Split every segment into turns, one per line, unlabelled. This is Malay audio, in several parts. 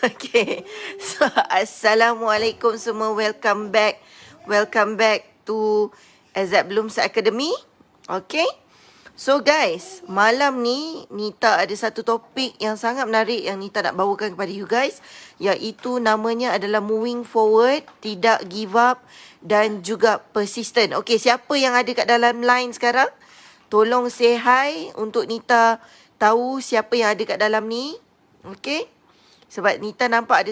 Okay. So, Assalamualaikum semua. Welcome back to Azad Blooms Academy. Okay. So guys, malam ni Nita ada satu topik yang sangat menarik yang Nita nak bawakan kepada you guys, iaitu namanya adalah moving forward, tidak give up dan juga persistent. Okay, siapa yang ada kat dalam line sekarang? Tolong say hi untuk Nita tahu siapa yang ada kat dalam ni. Okay. Sebab Nita nampak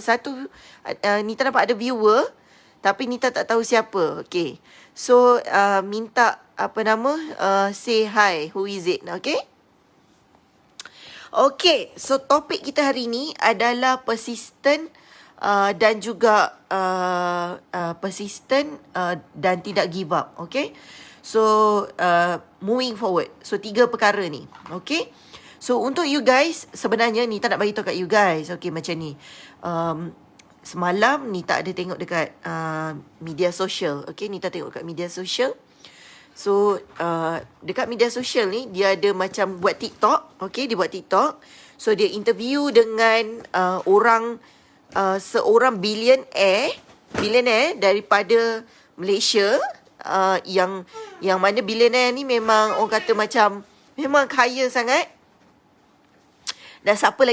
Nita nampak ada viewer, tapi Nita tak tahu siapa. Okay. So, minta say hi. Who is it? Okay. Okay. So, topik kita hari ni adalah persistent dan juga persistent dan tidak give up. Okay. So, moving forward. So, 3 perkara ni. Okay. So, untuk you guys, sebenarnya Nita nak beritahu kat you guys. Okay, macam ni. Semalam Nita ada tengok dekat media sosial. Okay, Nita tengok dekat media sosial. So, dekat media sosial ni, dia ada macam buat TikTok. Okay, dia buat TikTok. So, dia interview dengan seorang billionaire daripada Malaysia. Yang mana billionaire ni memang orang kata macam memang kaya sangat. Dan siapa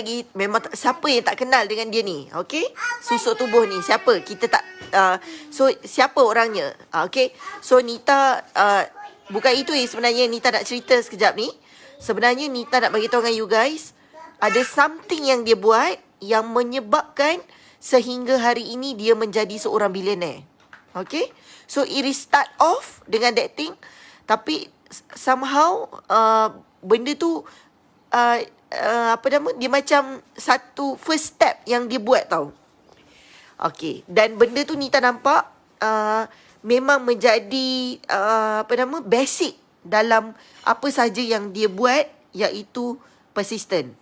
yang tak kenal dengan dia ni? Okay? Susuk tubuh ni. Siapa? Kita tak... so, siapa orangnya? Okay? So, Nita... bukan itu sebenarnya Nita nak cerita sekejap ni. Sebenarnya Nita nak beritahu dengan you guys, ada something yang dia buat yang menyebabkan sehingga hari ini dia menjadi seorang billionaire. Okay? So, it is start off dengan that thing. Tapi, somehow, benda tu... dia macam satu first step yang dia buat tau. Okay. Dan benda tu Nita nampak memang menjadi basic dalam apa saja yang dia buat, iaitu persistent.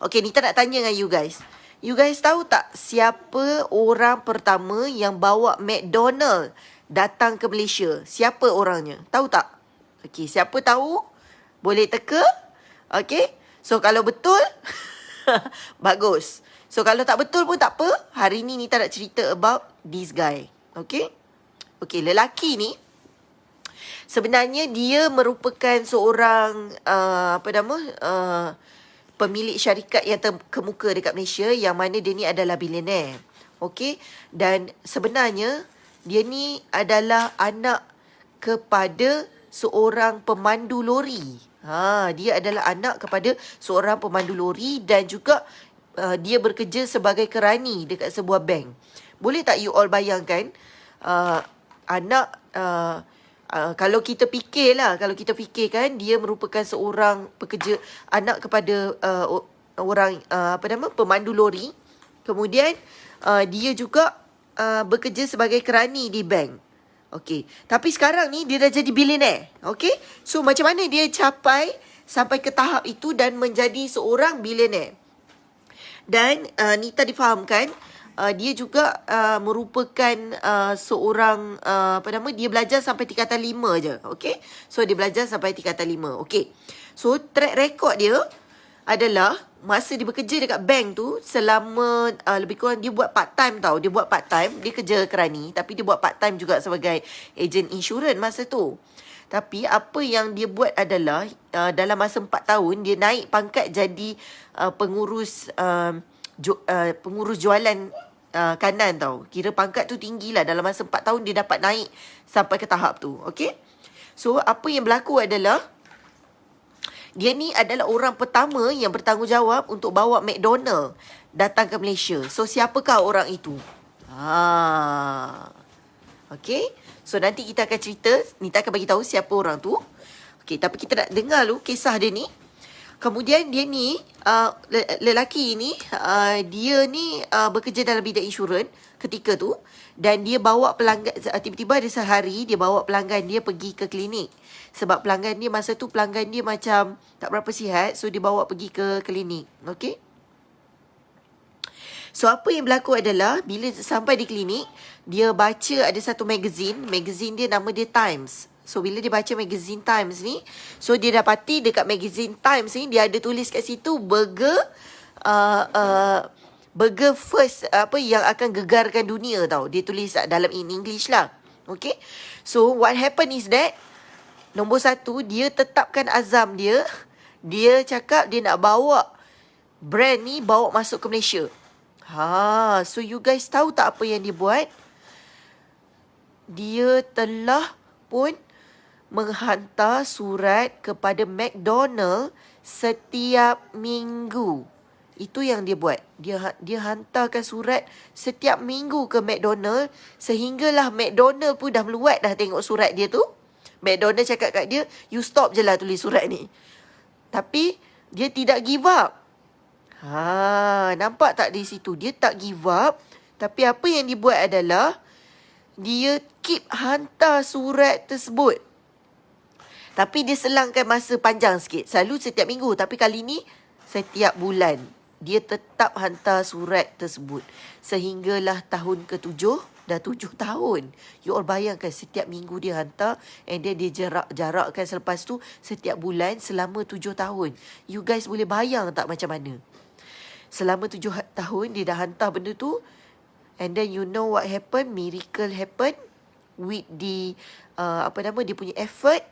Okay, Nita nak tanya dengan you guys. You guys tahu tak siapa orang pertama yang bawa McDonald datang ke Malaysia? Siapa orangnya? Tahu tak? Okay, siapa tahu? Boleh teka? Okay. So, kalau betul, bagus. So, kalau tak betul pun tak apa. Hari ni Nita nak cerita about this guy. Okay. Okay, lelaki ni, sebenarnya dia merupakan seorang, pemilik syarikat yang terkemuka dekat Malaysia, yang mana dia ni adalah billionaire. Okay. Dan sebenarnya, dia ni adalah anak kepada seorang pemandu lori. Dia adalah anak kepada seorang pemandu lori dan juga dia bekerja sebagai kerani dekat sebuah bank. Boleh tak you all bayangkan kalau kita fikirkan dia merupakan seorang anak kepada pemandu lori. Kemudian dia juga bekerja sebagai kerani di bank. Okay. Tapi sekarang ni dia dah jadi billionaire. Okay. So, macam mana dia sampai ke tahap itu dan menjadi seorang billionaire? Dan Nita difahamkan, dia juga merupakan seorang, dia belajar sampai tingkatan 5 je. Okay. So, dia belajar sampai tingkatan 5. Okay. So, track record dia adalah masa dia bekerja dekat bank tu, selama lebih kurang dia buat part time tau. Dia buat part time, dia kerja kerani, tapi dia buat part time juga sebagai ejen insurans masa tu. Tapi apa yang dia buat adalah dalam masa 4 tahun dia naik pangkat jadi pengurus jualan kanan tau. Kira pangkat tu tinggi lah. Dalam masa 4 tahun dia dapat naik sampai ke tahap tu. Okay. So, apa yang berlaku adalah dia ni adalah orang pertama yang bertanggungjawab untuk bawa McDonald datang ke Malaysia. So, siapakah orang itu? Okay. So, nanti kita akan cerita. Nita akan bagi tahu siapa orang tu. Okay, tapi kita nak dengar dulu kisah dia ni. Kemudian dia ni, lelaki ni, dia ni bekerja dalam bidang insurans ketika tu. Dan dia bawa pelanggan, tiba-tiba ada sehari dia bawa pelanggan dia pergi ke klinik. Sebab pelanggan dia macam tak berapa sihat. So, dia bawa pergi ke klinik. Okay. So, apa yang berlaku adalah, bila sampai di klinik, dia baca ada satu magazine. Magazine dia nama dia Times. So, bila dia baca magazine Times ni, so dia dapati dekat magazine Times ni, dia ada tulis kat situ, burger burger first yang akan gegarkan dunia tau. Dia tulis dalam in English lah. Okay. So what happen is that nombor 1, dia tetapkan azam dia. Dia cakap dia nak bawa brand ni bawa masuk ke Malaysia. So you guys tahu tak apa yang dia buat? Dia telah pun menghantar surat kepada McDonald setiap minggu. Itu yang dia buat. Dia hantarkan surat setiap minggu ke McDonald, sehinggalah McDonald pun dah meluat dah tengok surat dia tu. McDonald cakap kat dia, you stop je lah tulis surat ni. Tapi dia tidak give up. Nampak tak di situ? Dia tak give up. Tapi apa yang dia buat adalah dia keep hantar surat tersebut. Tapi dia selangkan masa panjang sikit. Selalu setiap minggu. Tapi kali ni setiap bulan. Dia tetap hantar surat tersebut. Sehinggalah tahun ke-7. Dah 7 tahun. You all bayangkan setiap minggu dia hantar. And then dia jarakkan selepas tu setiap bulan selama 7 tahun. You guys boleh bayang tak macam mana? Selama 7 tahun dia dah hantar benda tu. And then you know what happened? Miracle happened with the dia punya effort.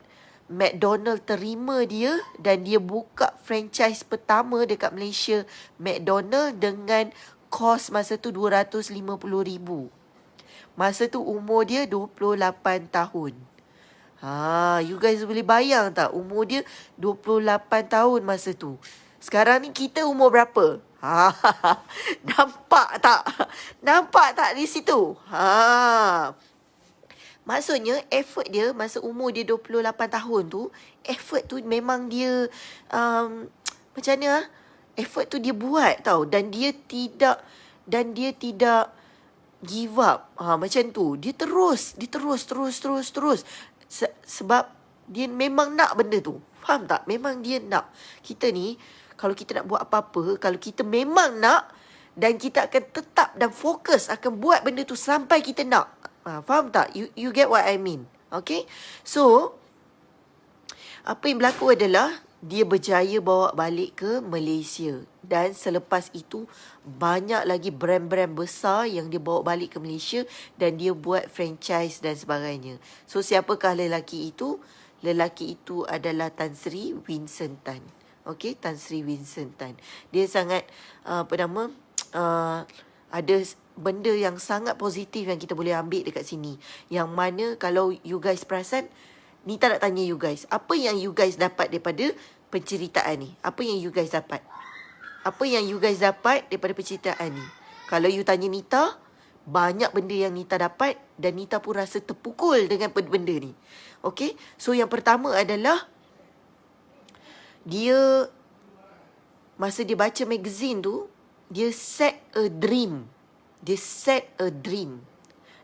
McDonald terima dia dan dia buka franchise pertama dekat Malaysia, McDonald, dengan kos masa tu RM250,000. Masa tu umur dia 28 tahun. You guys boleh bayang tak umur dia 28 tahun masa tu? Sekarang ni kita umur berapa? Nampak tak? Nampak tak di situ? Maksudnya effort dia masa umur dia 28 tahun tu, effort tu memang dia macam mana? Effort tu dia buat tau, dan dia tidak give up. Macam tu. Dia terus. Sebab dia memang nak benda tu. Faham tak? Memang dia nak. Kita ni kalau kita nak buat apa-apa, kalau kita memang nak, dan kita akan tetap dan fokus akan buat benda tu sampai kita nak. Faham tak? You get what I mean? Okay? So, apa yang berlaku adalah dia berjaya bawa balik ke Malaysia. Dan selepas itu, banyak lagi brand-brand besar yang dia bawa balik ke Malaysia dan dia buat franchise dan sebagainya. So, siapakah lelaki itu? Lelaki itu adalah Tan Sri Vincent Tan. Okay? Tan Sri Vincent Tan. Dia sangat, ada benda yang sangat positif yang kita boleh ambil dekat sini. Yang mana kalau you guys perasan, Nita nak tanya you guys, apa yang you guys dapat daripada penceritaan ni? Apa yang you guys dapat? Apa yang you guys dapat daripada penceritaan ni? Kalau you tanya Nita, banyak benda yang Nita dapat dan Nita pun rasa terpukul dengan benda ni. Okay? So yang pertama adalah dia, masa dia baca magazine tu, dia set a dream. Dia set a dream.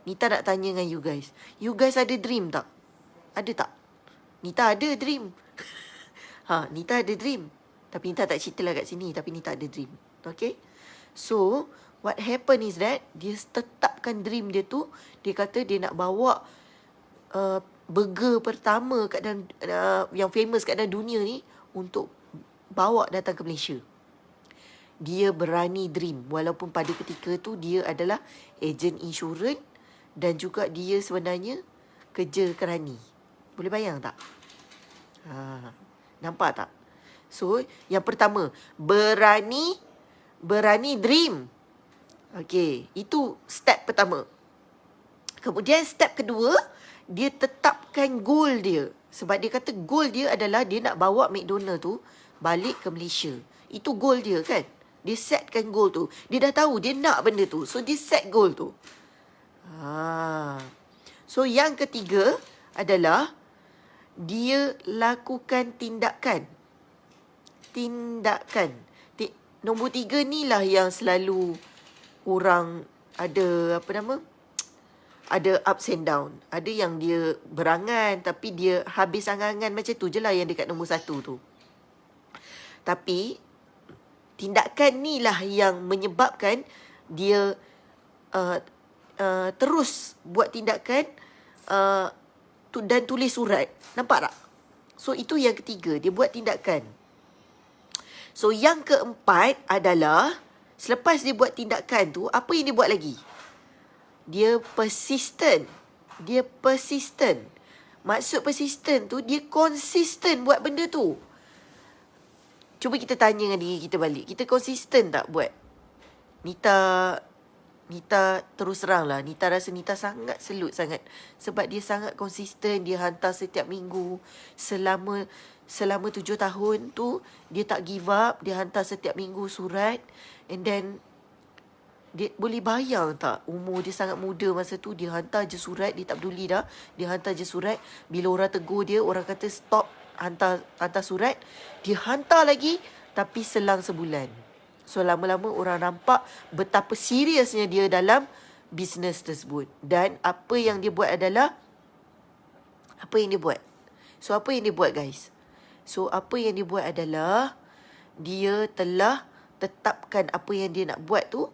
Nita nak tanya dengan you guys. You guys ada dream tak? Ada tak? Nita ada dream. Nita ada dream. Tapi Nita tak cerita lah kat sini. Tapi Nita ada dream. Okay? So, what happen is that dia tetapkan dream dia tu. Dia kata dia nak bawa burger pertama kat dalam, yang famous kat dalam dunia ni, untuk bawa datang ke Malaysia. Dia berani dream. Walaupun pada ketika tu dia adalah ejen insurans dan juga dia sebenarnya kerja kerani. Boleh bayang tak? Nampak tak? So, yang pertama, berani dream. Okay, itu step pertama. Kemudian step kedua, dia tetapkan goal dia. Sebab dia kata goal dia adalah dia nak bawa McDonald tu balik ke Malaysia. Itu goal dia kan? Dia setkan goal tu. Dia dah tahu dia nak benda tu. So, dia set goal tu. So, yang ketiga adalah dia lakukan tindakan. Nombor 3 ni lah yang selalu orang ada, ada ups and down. Ada yang dia berangan tapi dia habis angan-angan, macam tu je lah yang dekat nombor 1 tu. Tapi tindakan ni lah yang menyebabkan dia terus buat tindakan dan tulis surat. Nampak tak? So, itu yang ketiga. Dia buat tindakan. So yang keempat adalah selepas dia buat tindakan tu, apa yang dia buat lagi? Dia persistent. Dia persistent. Maksud persistent tu, dia konsisten buat benda tu. Cuba kita tanya dengan diri kita balik. Kita konsisten tak buat? Nita terus terang lah. Nita rasa Nita sangat selut sangat. Sebab dia sangat konsisten. Dia hantar setiap minggu. Selama 7 tahun tu, dia tak give up. Dia hantar setiap minggu surat. And then, dia boleh bayang tak? Umur dia sangat muda masa tu. Dia hantar je surat. Dia tak peduli dah. Dia hantar je surat. Bila orang tegur dia, orang kata stop hantar surat. Dia hantar lagi. Tapi selang sebulan. So, lama-lama orang nampak betapa seriusnya dia dalam bisnes tersebut. Dan apa yang dia buat adalah, apa yang dia buat? So, apa yang dia buat, guys? So, apa yang dia buat adalah, dia telah tetapkan apa yang dia nak buat tu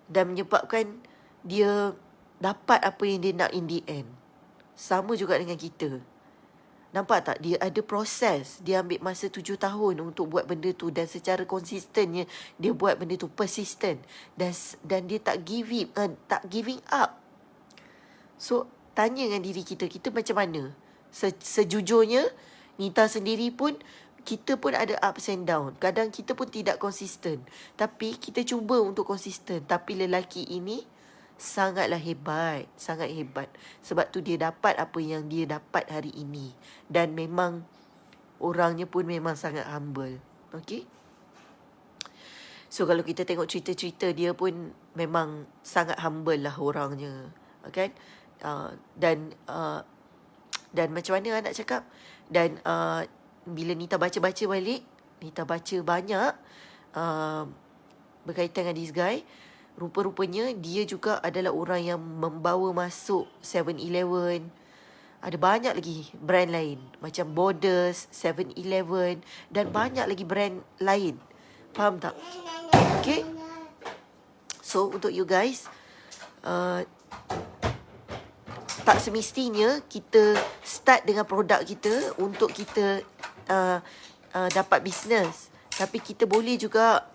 dan menyebabkan dia dapat apa yang dia nak in the end. Sama juga dengan kita. Nampak tak? Dia ada proses. Dia ambil masa 7 tahun untuk buat benda tu. Dan secara konsistennya, dia buat benda tu. Persistent. Dan dia tak giving up. So, tanya dengan diri kita. Kita macam mana? Sejujurnya, Nita sendiri pun, kita pun ada ups and down. Kadang kita pun tidak konsisten. Tapi, kita cuba untuk konsisten. Tapi lelaki ini sangatlah hebat. Sangat hebat. Sebab tu dia dapat apa yang dia dapat hari ini. Dan memang orangnya pun memang sangat humble. Okay? So kalau kita tengok cerita-cerita dia pun memang sangat humble lah orangnya. Okay? Dan macam mana nak cakap? Dan bila Nita baca-baca balik, Nita baca banyak berkaitan dengan this guy. Rupa-rupanya dia juga adalah orang yang membawa masuk 7-Eleven. Ada banyak lagi brand lain. Macam Borders, 7-Eleven dan banyak lagi brand lain. Faham tak? Okay? So, untuk you guys, tak semestinya kita start dengan produk kita untuk kita dapat bisnes. Tapi kita boleh juga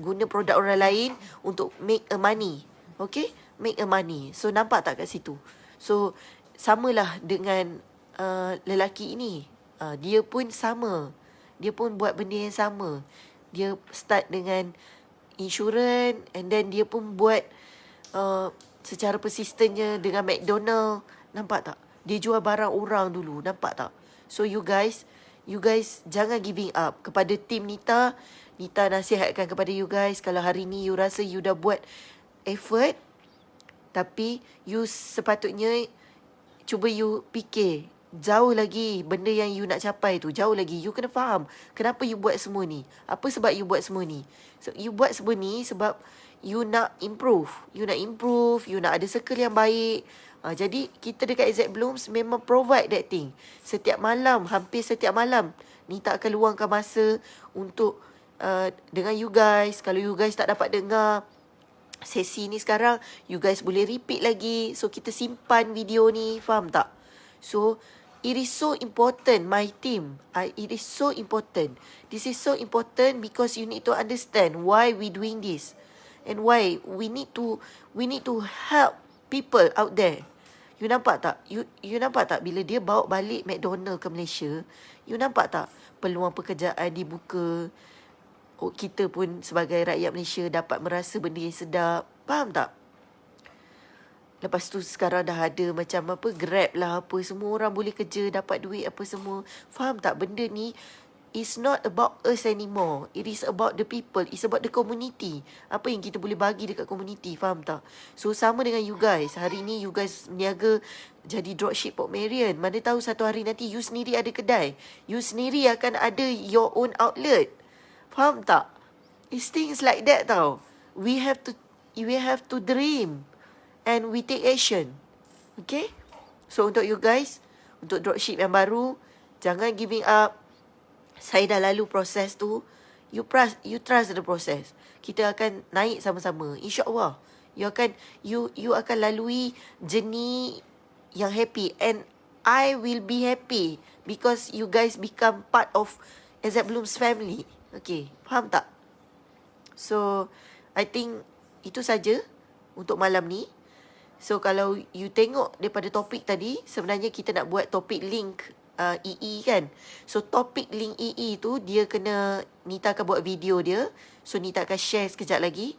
guna produk orang lain untuk make a money. Okay? Make a money. So, nampak tak kat situ? So, samalah dengan lelaki ini. Dia pun sama. Dia pun buat benda yang sama. Dia start dengan insurans and then dia pun buat secara persistentnya dengan McDonald. Nampak tak? Dia jual barang orang dulu. Nampak tak? So, you guys jangan giving up. Kepada tim Nita nasihatkan kepada you guys, kalau hari ni you rasa you dah buat effort, tapi you sepatutnya cuba you fikir jauh lagi benda yang you nak capai tu. Jauh lagi. You kena faham kenapa you buat semua ni. Apa sebab you buat semua ni? So, you buat semua ni sebab you nak improve. You nak ada circle yang baik. Jadi, kita dekat Exact Blooms memang provide that thing. Hampir setiap malam, Nita akan luangkan masa untuk dengan you guys. Kalau you guys tak dapat dengar sesi ni sekarang, you guys boleh repeat lagi. So, kita simpan video ni. Faham tak? So, it is so important, my team. It is so important. This is so important because you need to understand why we doing this. And why we need to help people out there. You nampak tak? You nampak tak bila dia bawa balik McDonald ke Malaysia? You nampak tak peluang pekerjaan dibuka? Kita pun sebagai rakyat Malaysia dapat merasa benda yang sedap. Faham tak? Lepas tu sekarang dah ada macam Grab lah apa. Semua orang boleh kerja, dapat duit apa semua. Faham tak? Benda ni is not about us anymore. It is about the people. It's about the community. Apa yang kita boleh bagi dekat community. Faham tak? So, sama dengan you guys. Hari ni you guys niaga jadi dropship Port Marian. Mana tahu satu hari nanti you sendiri ada kedai. You sendiri akan ada your own outlet. Faham tak? It's things like that tau. We have to dream. And we take action. Okay? So, untuk you guys, untuk dropship yang baru, jangan giving up. Saya dah lalu proses tu. You trust the process. Kita akan naik sama-sama. InsyaAllah. You akan lalui journey yang happy. And I will be happy. Because you guys become part of Exact Blooms family. Okay, faham tak? So, I think itu saja untuk malam ni. So, kalau you tengok daripada topik tadi, sebenarnya kita nak buat topik link EE kan. So, topik link EE tu, dia kena, Nita akan buat video dia. So, Nita akan share sekejap lagi.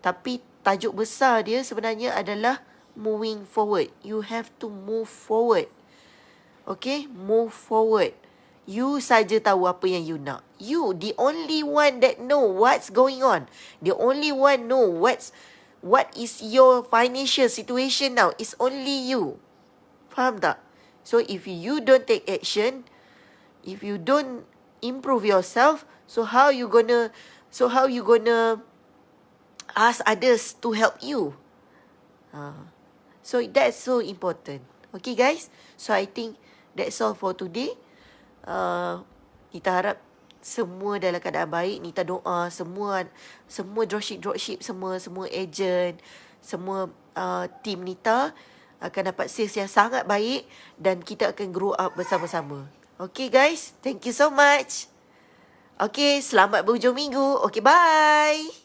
Tapi, tajuk besar dia sebenarnya adalah moving forward. You have to move forward. Okay, move forward. You saja tahu apa yang you nak. You, the only one that know what's going on. The only one know what is your financial situation now. It's only you. Faham tak? So, if you don't take action, if you don't improve yourself, so how you gonna ask others to help you? So, that's so important. Okay, guys? So, I think that's all for today. Nita harap semua dalam keadaan baik. Nita doa semua dropship semua agent, semua team Nita akan dapat sales yang sangat baik dan kita akan grow up bersama-sama. Okay guys, thank you so much. Okay, selamat berhujung minggu. Okay, bye.